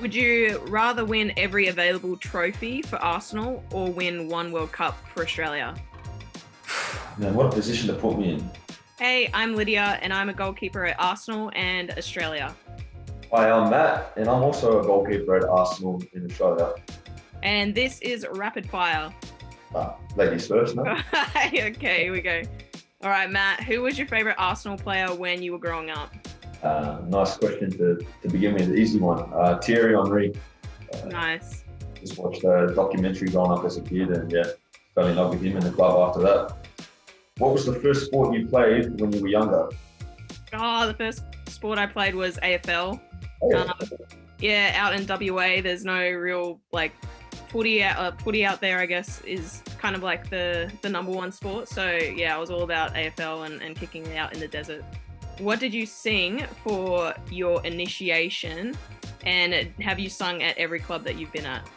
Would you rather win every available trophy for Arsenal or win one World Cup for Australia? Man, what a position to put me in. Hey, I'm Lydia and I'm a goalkeeper at Arsenal and Australia. Hi, I'm Matt, and I'm also a goalkeeper at Arsenal in Australia. And this is Rapid Fire. Ladies first, no? Okay, here we go. All right, Matt, who was your favourite Arsenal player when you were growing up? Nice question to begin with, easy one. Thierry Henry. Nice. Just watched a documentary growing up as a kid and fell in love with him and the club after that. What was the first sport you played when you were younger? Oh, the first sport I played was AFL. Out in WA, there's no real footy out there, I guess, is kind of like the number one sport. So I was all about AFL and kicking it out in the desert. What did you sing for your initiation, and have you sung at every club that you've been at?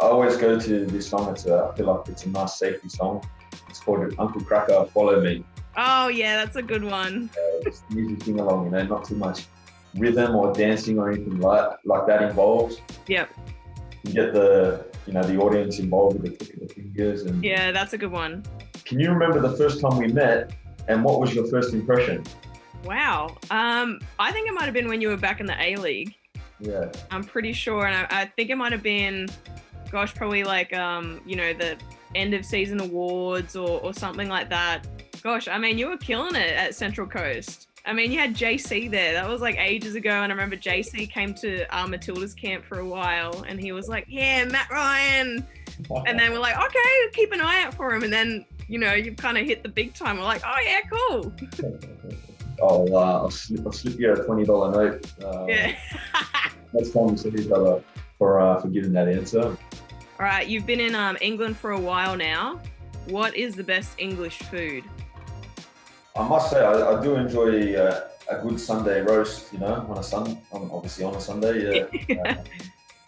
I always go to this song. I feel like it's a nice safety song. It's called Uncle Cracker, Follow Me. Oh yeah, that's a good one. Just easy sing along, not too much rhythm or dancing or anything like that involved. Yep. You get the audience involved with the click of the fingers. And yeah, that's a good one. Can you remember the first time we met and what was your first impression? Wow. I think it might have been when you were back in the A-League. Yeah. I'm pretty sure. And I think it might have been, probably the end of season awards or something like that. Gosh, I mean, you were killing it at Central Coast. I mean, you had JC there. That was ages ago. And I remember JC came to Matilda's camp for a while and he was like, yeah, Matt Ryan. And then we're like, okay, keep an eye out for him. And then, you've kind of hit the big time. We're like, oh yeah, cool. I'll slip you a $20 note. Yeah. Next time we see each other for giving that answer. All right, you've been in England for a while now. What is the best English food? I must say, I do enjoy a good Sunday roast, obviously on a Sunday. Yeah.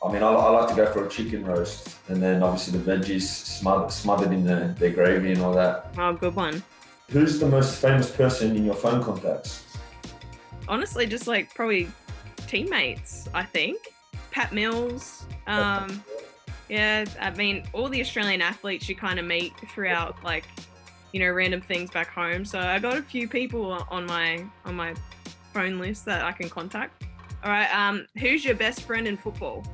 I like to go for a chicken roast and then obviously the veggies smothered in their gravy and all that. Oh, good one. Who's the most famous person in your phone contacts? Honestly, just probably teammates, I think. Pat Mills. Yeah, I mean, all the Australian athletes you kind of meet throughout, random things back home. So I got a few people on my phone list that I can contact. All right, who's your best friend in football?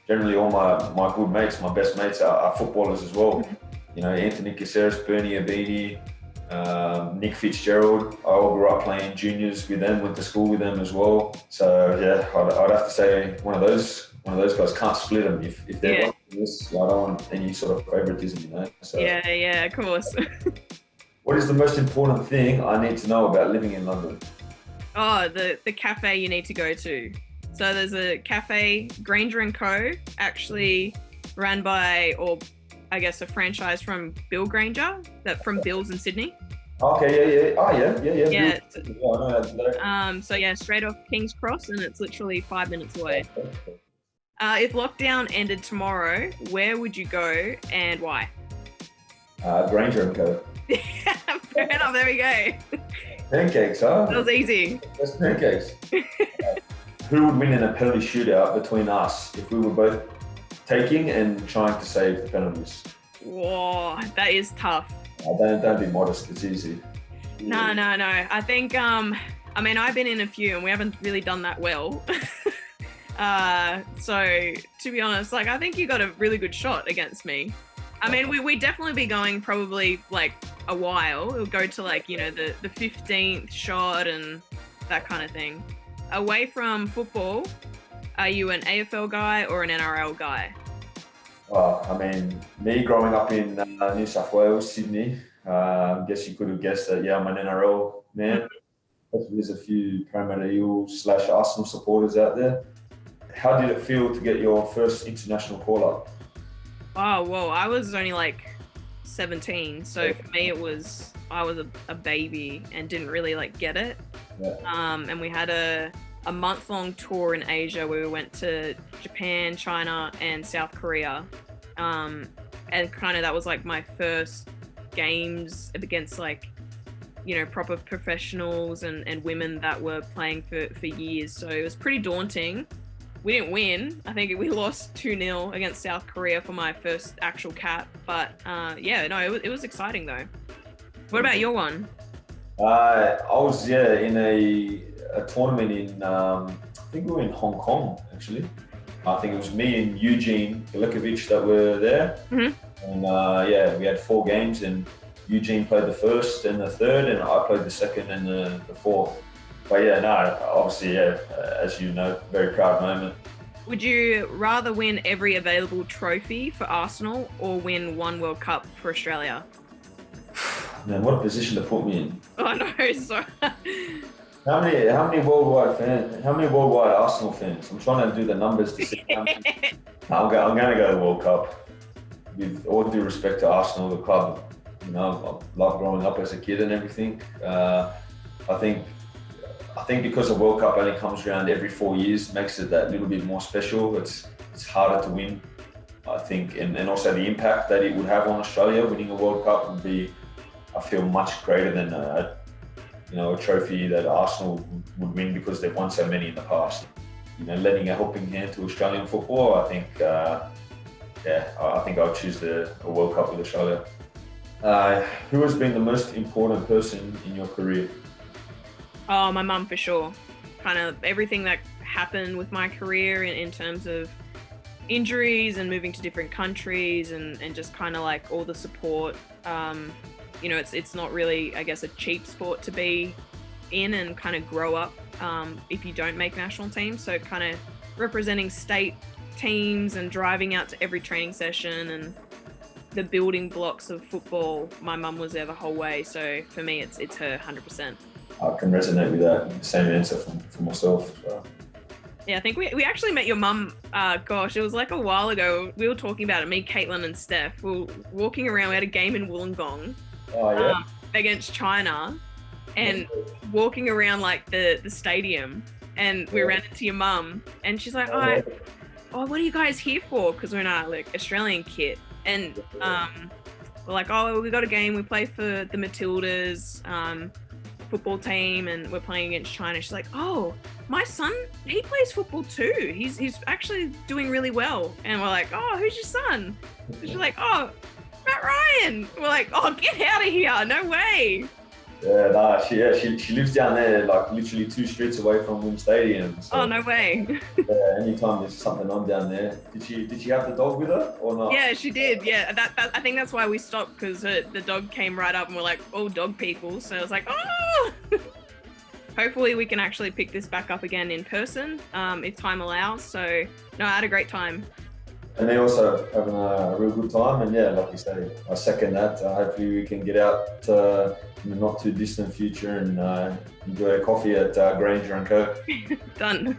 Generally, all my good mates, my best mates are footballers as well. Anthony Caceres, Bernie Abini, Nick Fitzgerald. I all grew up playing juniors with them, went to school with them as well. So I'd have to say one of those guys. Can't split them. If they're one of this, I don't want any sort of favoritism, So yeah, of course. What is the most important thing I need to know about living in London? Oh, the cafe you need to go to. So there's a cafe, Granger & Co, actually run by, or I guess a franchise from Bill Granger, from Bill's in Sydney. Okay, yeah. Oh, yeah. Yeah. I know. Straight off King's Cross, and it's literally 5 minutes away. If lockdown ended tomorrow, where would you go and why? Granger & Co. Fair enough, there we go. Pancakes, huh? That was easy. That's pancakes. Who would win in a penalty shootout between us if we were both taking and trying to save the penalties? Whoa, that is tough. Don't be modest, it's easy. No. I think, I've been in a few and we haven't really done that well. So to be honest, I think you got a really good shot against me. We'd definitely be going probably a while. We'll go to the 15th shot and that kind of thing. Away from football, are you an AFL guy or an NRL guy? Me growing up in New South Wales, Sydney, I guess you could have guessed that, I'm an NRL man. There's a few Parramatta Eels / Arsenal supporters out there. How did it feel to get your first international call-up? Oh, whoa, I was only 17. So for me, I was a baby and didn't really get it. Yeah. And we had a month-long tour in Asia where we went to Japan, China, and South Korea. And kind of that was my first games against proper professionals and women that were playing for years. So it was pretty daunting. we didn't win. I think we lost 2-0 against South Korea for my first actual cap. But yeah, no, it was exciting though. What about your one? I was in a tournament in I think we were in Hong Kong actually. I think it was me and Eugene Ilikovic that were there, and we had 4 games, and Eugene played the first and the third, and I played the second and the fourth. But obviously, as you know, very proud moment. Would you rather win every available trophy for Arsenal or win one World Cup for Australia? Man, what a position to put me in. Oh no, sorry. How many worldwide fans? How many worldwide Arsenal fans? I'm trying to do the numbers to see. I'm going to go to the World Cup. With all due respect to Arsenal, the club, you know, I love growing up as a kid and everything. I think because the World Cup only comes around every 4 years, makes it that little bit more special. It's harder to win, I think, and also the impact that it would have on Australia winning a World Cup would be, I feel, much greater than a trophy that Arsenal would win because they've won so many in the past. You know, lending a helping hand to Australian football, I think, I think I'll choose a World Cup with Australia. Who has been the most important person in your career? Oh, my mum for sure. Kind of everything that happened with my career in terms of injuries and moving to different countries and just kind of like all the support. You know, it's not really, I guess, a cheap sport to be in and kind of grow up if you don't make national teams. So kind of representing state teams and driving out to every training session and the building blocks of football, my mum was there the whole way. So for me, it's her 100%. I can resonate with that. Same answer for myself. So. Yeah, I think we actually met your mum, it was like a while ago. We were talking about it, me, Caitlin and Steph. We were walking around, we had a game in Wollongong. Oh, yeah. Against China, and walking around like the stadium, and we ran into your mum, and she's like, oh, what are you guys here for? Because we're in our like Australian kit, and we're like, oh, we got a game, we play for the Matildas football team, and we're playing against China. She's like, oh, my son, he plays football too. He's actually doing really well. And we're like, oh, who's your son? And she's like, oh, Matt Ryan. We're like, oh, get out of here. No way. Yeah, she lives down there, like literally 2 streets away from Wim Stadium. So, oh, no way. Yeah, anytime there's something on down there. Did she have the dog with her or not? Yeah, she did. Yeah, I think that's why we stopped, because the dog came right up and we're like, oh, dog people. So I was like, oh. Hopefully we can actually pick this back up again in person if time allows. So no, I had a great time. And they also having a real good time, and yeah, like you say, I second that. Hopefully we can get out in the not too distant future and enjoy a coffee at Granger & Co. Done.